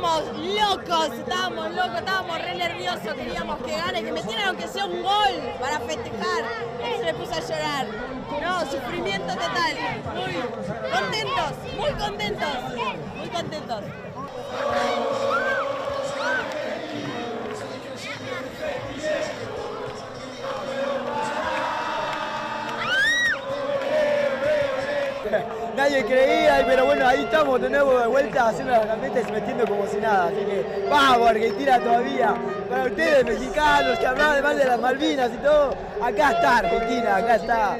estábamos locos, estábamos re nerviosos, queríamos que gane, que metieran aunque sea un gol para festejar. Él se me puso a llorar. No, sufrimiento total. Muy contentos. Nadie creía, pero bueno, ahí estamos de nuevo de vuelta haciendo las gambetas y metiendo como si nada. Así que vamos, Argentina todavía. Para ustedes, mexicanos, que hablaban de mal de las Malvinas y todo, acá está Argentina, acá está.